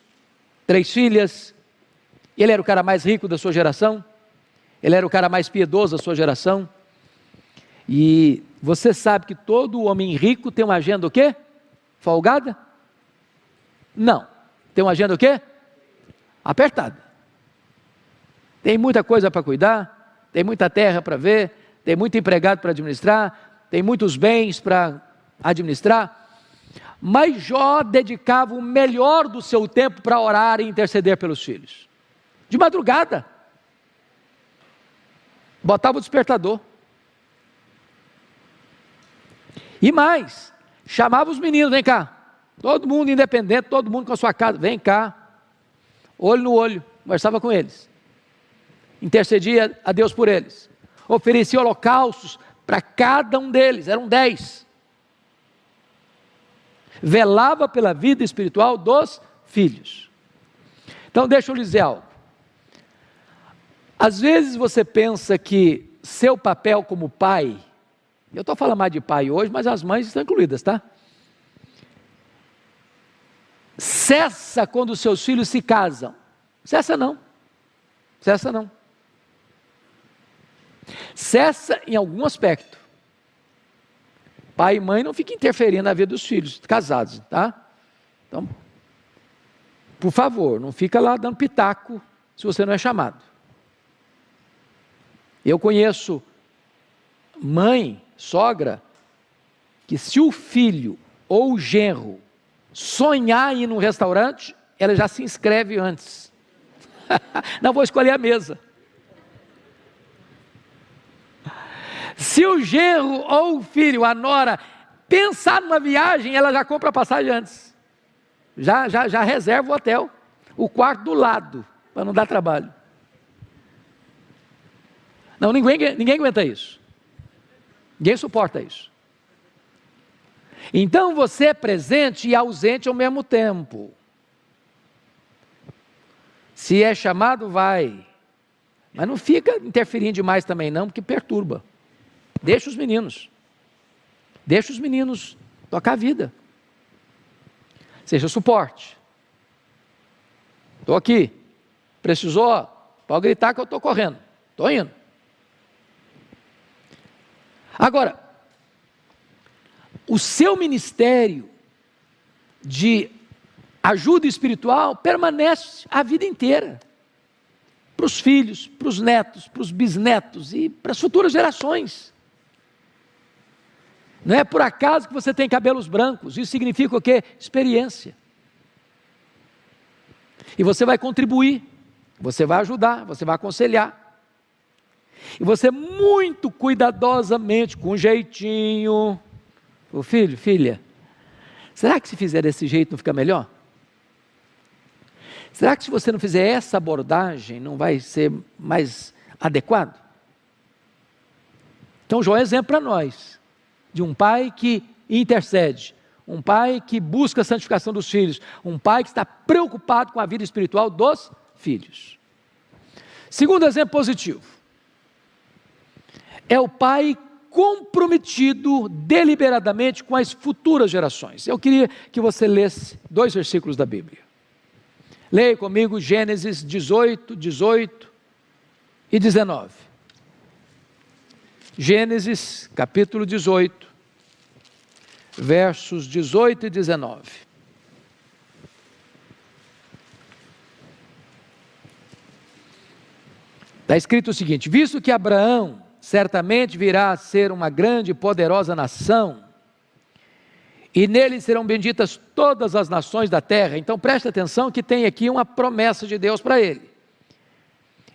3 filhas, ele era o cara mais rico da sua geração, ele era o cara mais piedoso da sua geração, e você sabe que todo homem rico tem uma agenda o quê? Folgada? Não, tem uma agenda o quê? Apertada. Tem muita coisa para cuidar, tem muita terra para ver, tem muito empregado para administrar, tem muitos bens para administrar, mas Jó dedicava o melhor do seu tempo para orar e interceder pelos filhos, de madrugada, botava o despertador, e mais, chamava os meninos, vem cá, todo mundo independente, todo mundo com a sua casa, vem cá, olho no olho, conversava com eles, intercedia a Deus por eles, oferecia holocaustos para cada um deles, eram 10, velava pela vida espiritual dos filhos. Então deixa eu lhe dizer algo, às vezes você pensa que seu papel como pai, eu estou falando mais de pai hoje, mas as mães estão incluídas, tá? Cessa quando os seus filhos se casam, cessa não, cessa em algum aspecto. Pai e mãe não ficam interferindo na vida dos filhos casados, tá? Então, por favor, não fica lá dando pitaco se você não é chamado. Eu conheço mãe, sogra, que se o filho ou o genro sonhar em ir num restaurante, ela já se inscreve antes. Não vou escolher a mesa. Se o genro ou o filho, a nora, pensar numa viagem, ela já compra a passagem antes. Já reserva o hotel, o quarto do lado, para não dar trabalho. Não, ninguém aguenta isso. Ninguém suporta isso. Então você é presente e ausente ao mesmo tempo. Se é chamado, vai. Mas não fica interferindo demais também não, porque perturba. Deixa os meninos tocar a vida, seja suporte, estou aqui, precisou, pode gritar que eu estou correndo, estou indo. Agora, o seu ministério de ajuda espiritual permanece a vida inteira, para os filhos, para os netos, para os bisnetos e para as futuras gerações. Não é por acaso que você tem cabelos brancos, isso significa o quê? Experiência. E você vai contribuir, você vai ajudar, você vai aconselhar. E você muito cuidadosamente, com jeitinho, ô filho, filha, será que se fizer desse jeito não fica melhor? Será que se você não fizer essa abordagem não vai ser mais adequado? Então Jó é exemplo para nós, de um pai que intercede, um pai que busca a santificação dos filhos, um pai que está preocupado com a vida espiritual dos filhos. Segundo exemplo positivo, é o pai comprometido deliberadamente com as futuras gerações. Eu queria que você lesse 2 versículos da Bíblia. Leia comigo Gênesis 18 e 19. Gênesis capítulo 18, versos 18 e 19. Está escrito o seguinte: visto que Abraão certamente virá a ser uma grande e poderosa nação, e nele serão benditas todas as nações da terra. Então preste atenção que tem aqui uma promessa de Deus para ele.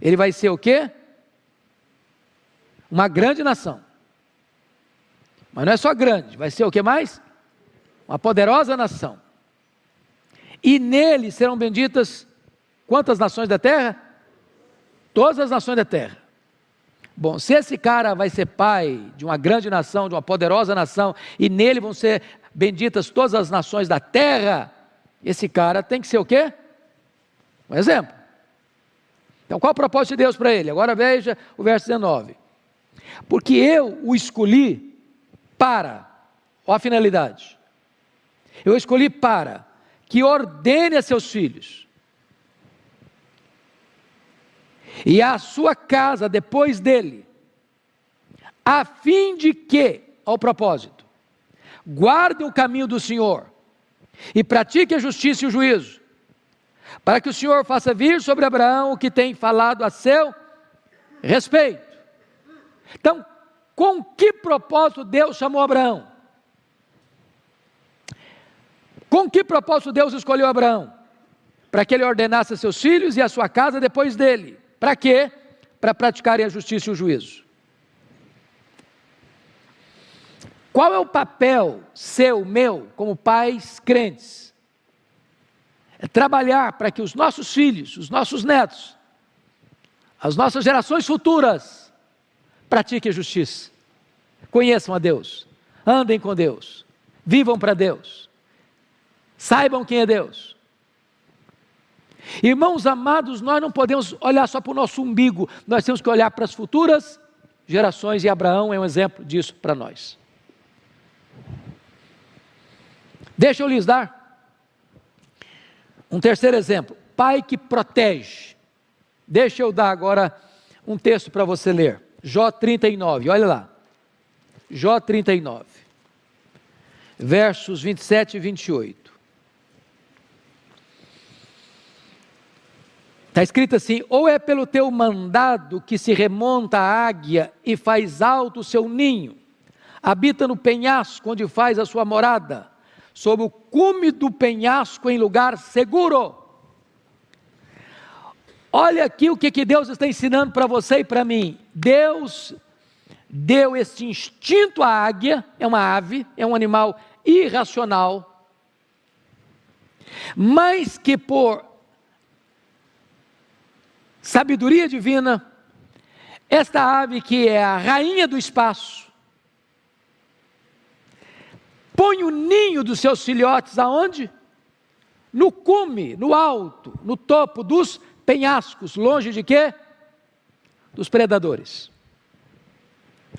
Ele vai ser o quê? Uma grande nação. Mas não é só grande, vai ser o que mais? Uma poderosa nação. E nele serão benditas quantas nações da terra? Todas as nações da terra. Bom, se esse cara vai ser pai de uma grande nação, de uma poderosa nação, e nele vão ser benditas todas as nações da terra, esse cara tem que ser o quê? Um exemplo. Então qual o propósito de Deus para ele? Agora veja o verso 19. Porque eu o escolhi para, olha a finalidade, eu escolhi para que ordene a seus filhos e a sua casa depois dele, a fim de que, ao propósito, guardem o caminho do Senhor e pratiquem a justiça e o juízo, para que o Senhor faça vir sobre Abraão o que tem falado a seu respeito. Então, com que propósito Deus chamou Abraão? Com que propósito Deus escolheu Abraão? Para que ele ordenasse a seus filhos e a sua casa depois dele. Para quê? Para praticarem a justiça e o juízo. Qual é o papel seu, meu, como pais crentes? É trabalhar para que os nossos filhos, os nossos netos, as nossas gerações futuras, pratiquem a justiça, conheçam a Deus, andem com Deus, vivam para Deus, saibam quem é Deus. Irmãos amados, nós não podemos olhar só para o nosso umbigo, nós temos que olhar para as futuras gerações, e Abraão é um exemplo disso para nós. Deixa eu lhes dar um terceiro exemplo, pai que protege. Deixa eu dar agora um texto para você ler, Jó 39, olha lá, Jó 39, versos 27 e 28. Está escrito assim: ou é pelo teu mandado que se remonta a águia e faz alto o seu ninho, habita no penhasco onde faz a sua morada, sob o cume do penhasco em lugar seguro. Olha aqui o que Deus está ensinando para você e para mim. Deus deu este instinto à águia, é uma ave, é um animal irracional, mas que por sabedoria divina, esta ave que é a rainha do espaço, põe o ninho dos seus filhotes aonde? No cume, no alto, no topo dos penhascos, longe de quê? Dos predadores.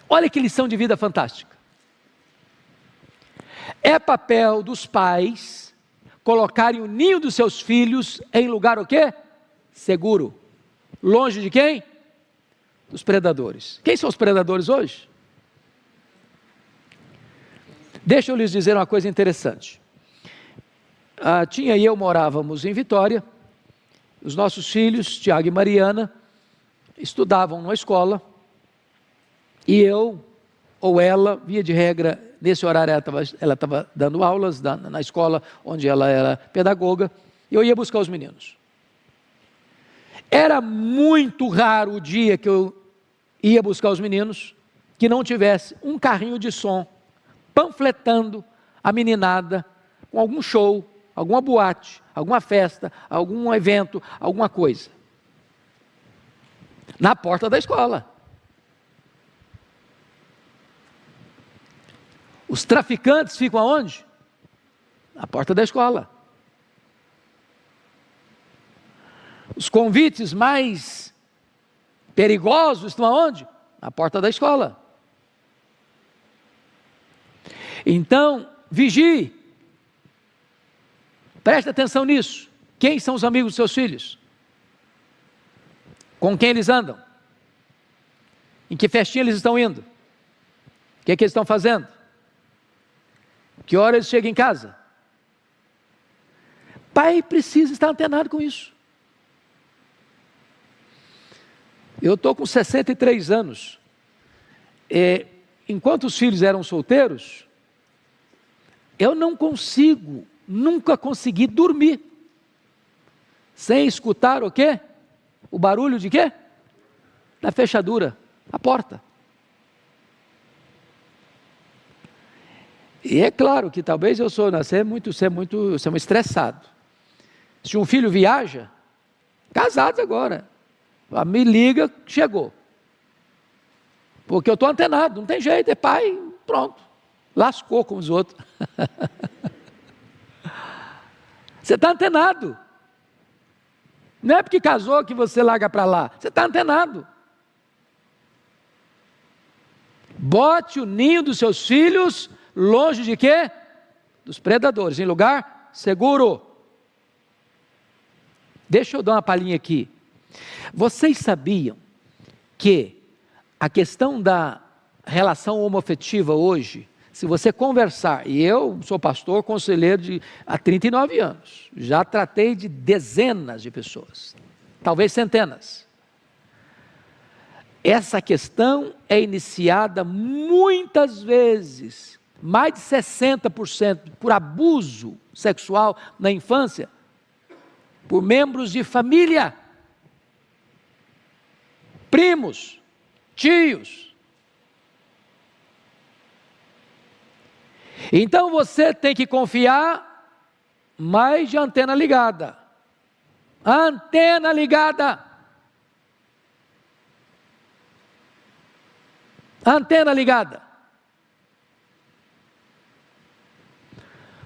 Olha que lição de vida fantástica. É papel dos pais colocarem o ninho dos seus filhos em lugar o quê? Seguro. Longe de quem? Dos predadores. Quem são os predadores hoje? Deixa eu lhes dizer uma coisa interessante. Tinha e eu morávamos em Vitória, os nossos filhos, Tiago e Mariana, estudavam numa escola, e eu, ou ela, via de regra, nesse horário ela estava dando aulas na escola onde ela era pedagoga, e eu ia buscar os meninos. Era muito raro o dia que eu ia buscar os meninos, que não tivesse um carrinho de som, panfletando a meninada, com algum show, alguma boate, alguma festa, algum evento, alguma coisa. Na porta da escola. Os traficantes ficam aonde? Na porta da escola. Os convites mais perigosos estão aonde? Na porta da escola. Então, vigie. Preste atenção nisso. Quem são os amigos dos seus filhos? Com quem eles andam? Em que festinha eles estão indo? O que é que eles estão fazendo? Que hora eles chegam em casa? Pai precisa estar antenado com isso. Eu estou com 63 anos. Enquanto os filhos eram solteiros, eu não consigo, nunca consegui dormir sem escutar o quê? O barulho de quê? Da fechadura, a porta. E é claro que talvez eu sou muito estressado. Se um filho viaja, casados agora, me liga, chegou. Porque eu estou antenado, não tem jeito, é pai, pronto. Lascou com os outros. Você está antenado. Não é porque casou que você larga para lá. Você está antenado. Bote o ninho dos seus filhos longe de quê? Dos predadores, em lugar seguro. Deixa eu dar uma palhinha aqui. Vocês sabiam que a questão da relação homoafetiva hoje, se você conversar, e eu sou pastor, conselheiro há 39 anos, já tratei de dezenas de pessoas, talvez centenas. Essa questão é iniciada muitas vezes, mais de 60% por abuso sexual na infância, por membros de família, primos, tios. Então você tem que confiar mais de antena ligada. Antena ligada. Antena ligada.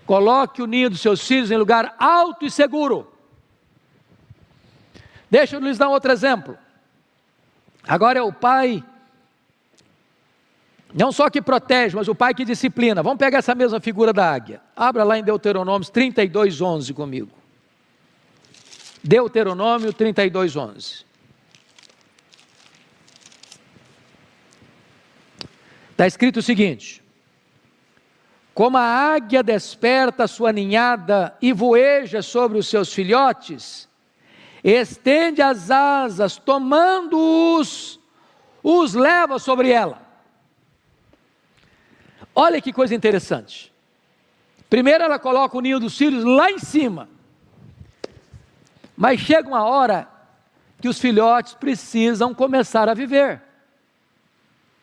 Coloque o ninho dos seus filhos em lugar alto e seguro. Deixa eu lhes dar um outro exemplo. Agora é o pai, não só que protege, mas o pai que disciplina. Vamos pegar essa mesma figura da águia. Abra lá em Deuteronômio 32:11 comigo. Deuteronômio 32:11. Está escrito o seguinte: como a águia desperta a sua ninhada e voeja sobre os seus filhotes, estende as asas, tomando-os, os leva sobre ela. Olha que coisa interessante. Primeiro ela coloca o ninho dos filhos lá em cima, mas chega uma hora que os filhotes precisam começar a viver.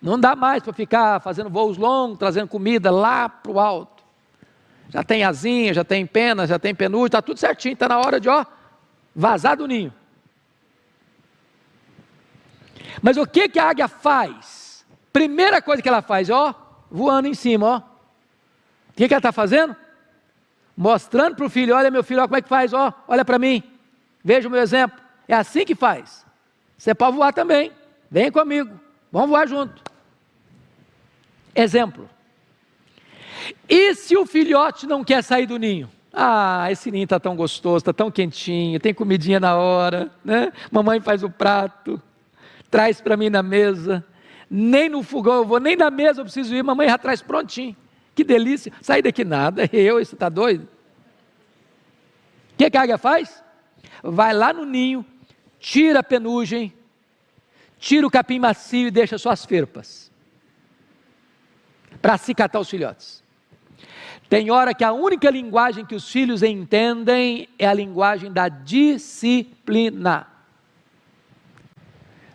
Não dá mais para ficar fazendo voos longos, trazendo comida lá para o alto. Já tem asinha, já tem penas, já tem penugem, está tudo certinho, está na hora de vazar do ninho. Mas o que a águia faz? Primeira coisa que ela faz, voando em cima, O que ela está fazendo? Mostrando para o filho: olha meu filho, olha como é que faz, olha para mim, veja o meu exemplo. É assim que faz. Você pode voar também, vem comigo, vamos voar junto. Exemplo. E se o filhote não quer sair do ninho? Esse ninho está tão gostoso, está tão quentinho, tem comidinha na hora, né? Mamãe faz o prato, traz para mim na mesa, nem no fogão eu vou, nem na mesa eu preciso ir, mamãe já traz prontinho, que delícia, sair daqui nada, você está doido? O que a águia faz? Vai lá no ninho, tira a penugem, tira o capim macio e deixa só as ferpas, para acicatar os filhotes. Tem hora que a única linguagem que os filhos entendem é a linguagem da disciplina.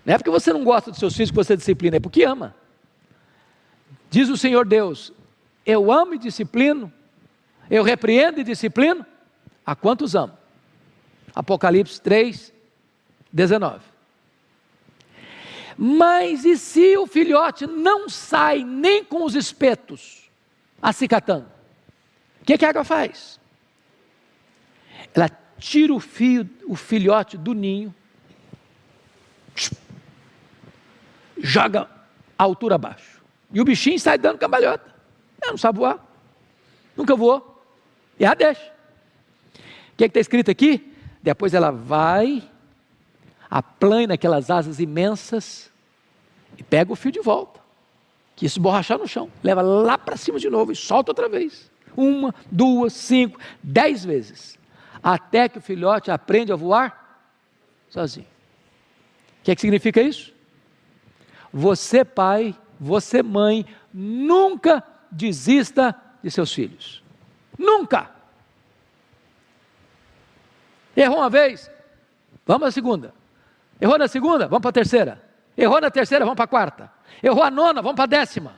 Não é porque você não gosta dos seus filhos que você disciplina, é porque ama. Diz o Senhor Deus: eu amo e disciplino, eu repreendo e disciplino, a quantos amo? Apocalipse 3:19. Mas e se o filhote não sai nem com os espetos acicatando? O que a água faz? Ela tira o filhote do ninho, joga a altura abaixo, e o bichinho sai dando cambalhota. Não sabe voar, nunca voou, e ela deixa. O que está escrito aqui? Depois ela vai, aplana aquelas asas imensas e pega o fio de volta, que isso borrachar no chão, leva lá para cima de novo e solta outra vez. 1, 2, 5, 10 vezes, até que o filhote aprende a voar sozinho. O que significa isso? Você pai, você mãe, nunca desista de seus filhos. Nunca. Errou uma vez, vamos à segunda. Errou na segunda, vamos para a terceira. Errou na terceira, vamos para a quarta. Errou a nona, vamos para a 10ª.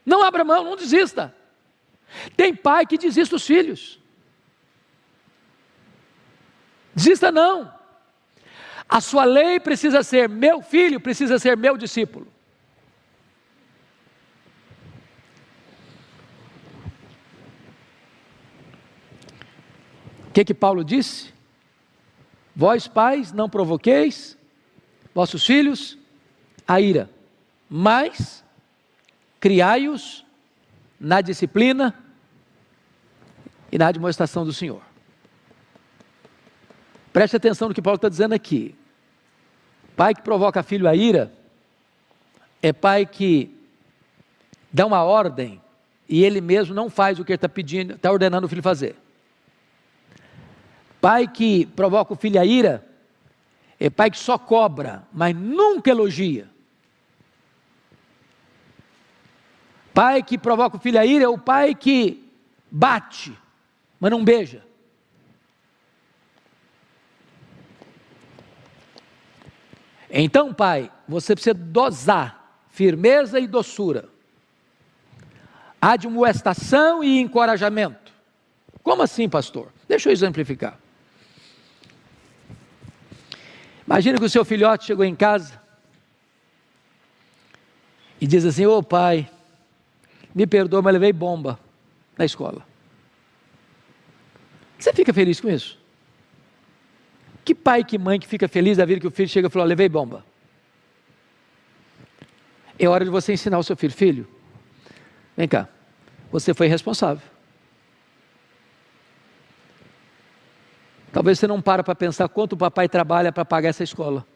Não abra mão, não desista. Tem pai que desiste dos filhos. Desista não. A sua lei precisa ser: meu filho precisa ser meu discípulo. O que Paulo disse? Vós pais não provoqueis vossos filhos a ira, mas criai-os na disciplina e na admoestação do Senhor. Preste atenção no que Paulo está dizendo aqui. Pai que provoca filho a ira é pai que dá uma ordem e ele mesmo não faz o que ele está pedindo, está ordenando o filho fazer. Pai que provoca o filho a ira é pai que só cobra, mas nunca elogia. Pai que provoca o filho a ira é o pai que bate, mas não beija. Então, pai, você precisa dosar firmeza e doçura, admoestação e encorajamento. Como assim, pastor? Deixa eu exemplificar. Imagina que o seu filhote chegou em casa e diz assim: ô pai, me perdoa, mas levei bomba na escola. Você fica feliz com isso? Que pai, que mãe que fica feliz da vida que o filho chega e fala: levei bomba? É hora de você ensinar o seu filho: filho, vem cá, você foi responsável. Talvez você não para pensar quanto o papai trabalha para pagar essa escola.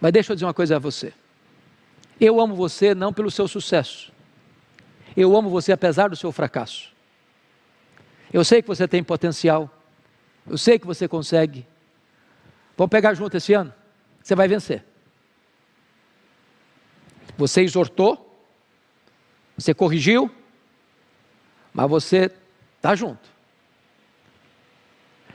Mas deixa eu dizer uma coisa a você. Eu amo você não pelo seu sucesso. Eu amo você apesar do seu fracasso. Eu sei que você tem potencial. Eu sei que você consegue. Vamos pegar junto esse ano? Você vai vencer. Você exortou, você corrigiu, mas você está junto.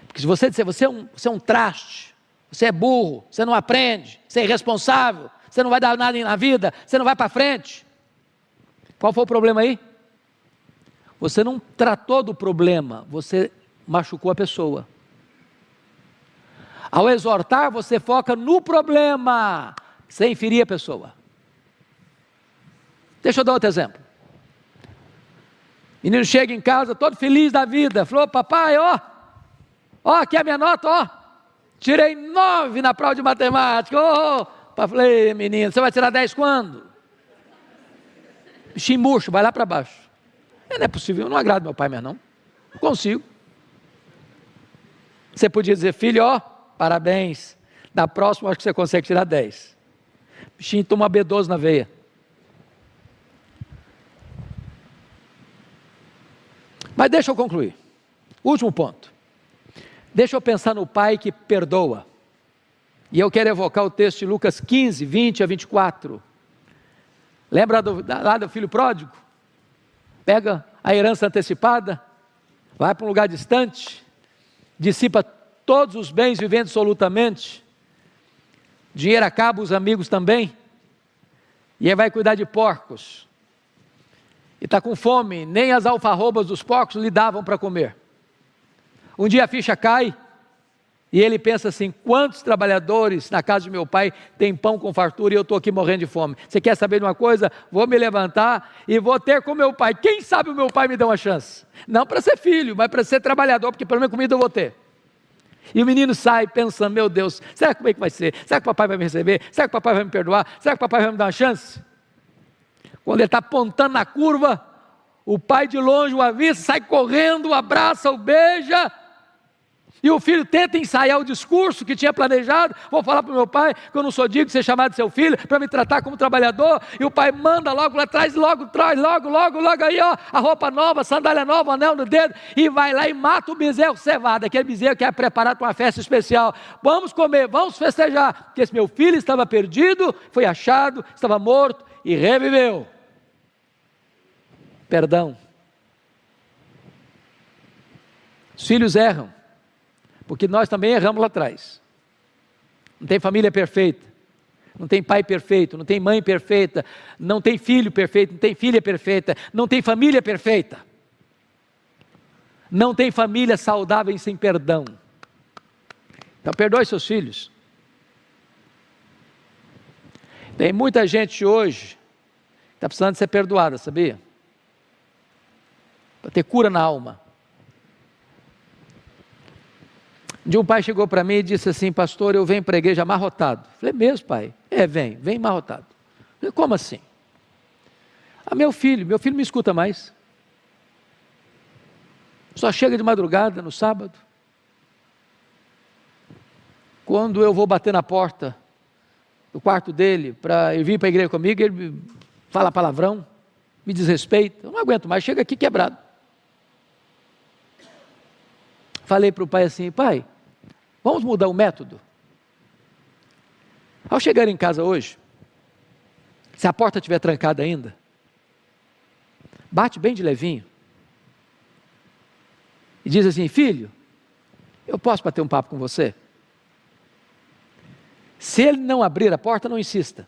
Porque se você disser: você é um traste, você é burro, você não aprende, você é irresponsável, você não vai dar nada na vida, você não vai para frente. Qual foi o problema aí? Você não tratou do problema, você machucou a pessoa. Ao exortar, você foca no problema, sem ferir a pessoa. Deixa eu dar outro exemplo. O menino chega em casa todo feliz da vida, falou: papai, ó, aqui é a minha nota, ó, tirei 9 na prova de matemática. Falei: menino, você vai tirar 10 quando? Chimbucho, vai lá para baixo. Não é possível, eu não agrado meu pai mais não consigo. Você podia dizer: filho, ó, parabéns, na próxima acho que você consegue tirar 10. O bichinho toma B12 na veia. Mas deixa eu concluir. Último ponto. Deixa eu pensar no pai que perdoa. E eu quero evocar o texto de Lucas 15, 20 a 24. Lembra lá do filho pródigo? Pega a herança antecipada, vai para um lugar distante, dissipa todos os bens vivendo absolutamente, dinheiro acaba, os amigos também, e aí vai cuidar de porcos. E está com fome, nem as alfarrobas dos porcos lhe davam para comer. Um dia a ficha cai, e ele pensa assim: quantos trabalhadores na casa de meu pai têm pão com fartura e eu estou aqui morrendo de fome? Você quer saber de uma coisa? Vou me levantar e vou ter com meu pai. Quem sabe o meu pai me dá uma chance? Não para ser filho, mas para ser trabalhador, porque pelo menos comida eu vou ter. E o menino sai pensando: meu Deus, será que como é que vai ser? Será que o papai vai me receber? Será que o papai vai me perdoar? Será que o papai vai me dar uma chance? Quando ele está apontando na curva, o pai de longe o avista, sai correndo, abraça, o beija, e o filho tenta ensaiar o discurso que tinha planejado: vou falar para o meu pai que eu não sou digno de ser chamado de seu filho, para me tratar como trabalhador. E o pai manda logo lá atrás, logo aí, ó, a roupa nova, sandália nova, anel no dedo, e vai lá e mata o bezerro cevado, aquele bezerro que é preparado para uma festa especial. Vamos comer, vamos festejar, porque esse meu filho estava perdido, foi achado, estava morto e reviveu. Perdão. Os filhos erram, porque nós também erramos lá atrás. Não tem família perfeita, não tem pai perfeito, não tem mãe perfeita, não tem filho perfeito, não tem filha perfeita, não tem família perfeita, não tem família saudável sem perdão. Então perdoe seus filhos. Tem muita gente hoje que está precisando ser perdoada, sabia? Para ter cura na alma. Um dia um pai chegou para mim e disse assim: pastor, eu venho para a igreja amarrotado. Falei: mesmo, pai? Vem amarrotado. Falei: como assim? Meu filho me escuta mais. Só chega de madrugada no sábado. Quando eu vou bater na porta do quarto dele para ele vir para a igreja comigo, ele fala palavrão, me desrespeita. Eu não aguento mais, chega aqui quebrado. Falei para o pai assim: pai, vamos mudar o método? Ao chegar em casa hoje, se a porta estiver trancada ainda, bate bem de levinho e diz assim: filho, eu posso bater um papo com você? Se ele não abrir a porta, não insista.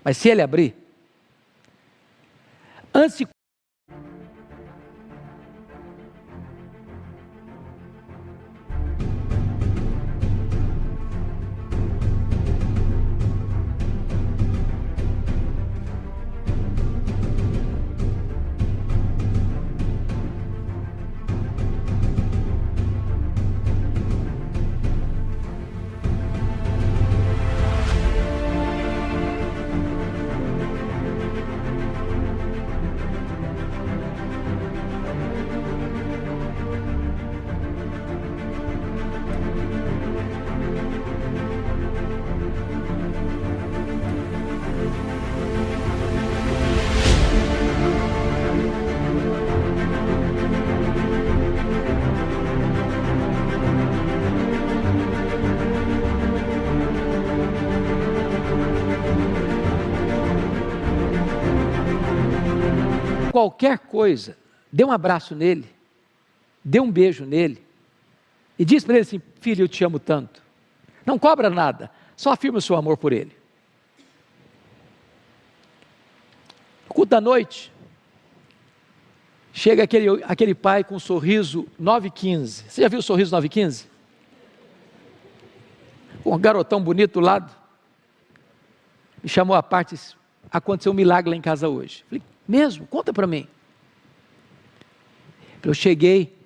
Mas se ele abrir, antes de qualquer coisa, dê um abraço nele, dê um beijo nele, e diz para ele assim: filho, eu te amo tanto. Não cobra nada, só afirma o seu amor por ele. No culto da noite, chega aquele pai com um sorriso 915. Você já viu o sorriso 915? Um garotão bonito do lado, me chamou à parte e disse: aconteceu um milagre lá em casa hoje. Falei: mesmo? Conta para mim. Eu cheguei,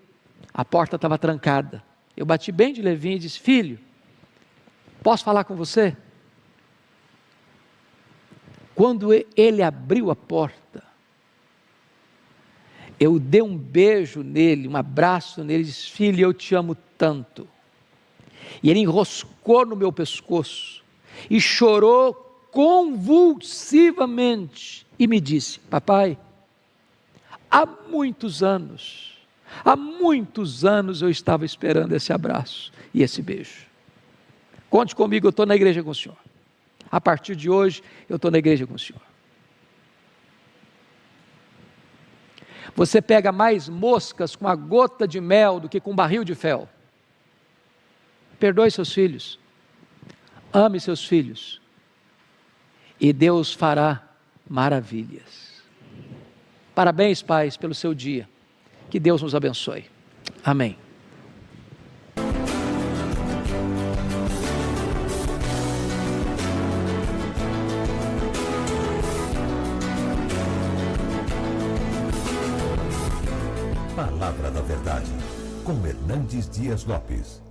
a porta estava trancada. Eu bati bem de levinho e disse: filho, posso falar com você? Quando ele abriu a porta, eu dei um beijo nele, um abraço nele, e disse: filho, eu te amo tanto. E ele enroscou no meu pescoço e chorou convulsivamente e me disse: papai, há muitos anos eu estava esperando esse abraço e esse beijo. Conte comigo, eu estou na igreja com o senhor. A partir de hoje, eu estou na igreja com o senhor. Você pega mais moscas com a gota de mel do que com um barril de fel. Perdoe seus filhos, ame seus filhos, e Deus fará maravilhas. Parabéns, pais, pelo seu dia. Que Deus nos abençoe. Amém. Palavra da Verdade, com Hernandes Dias Lopes.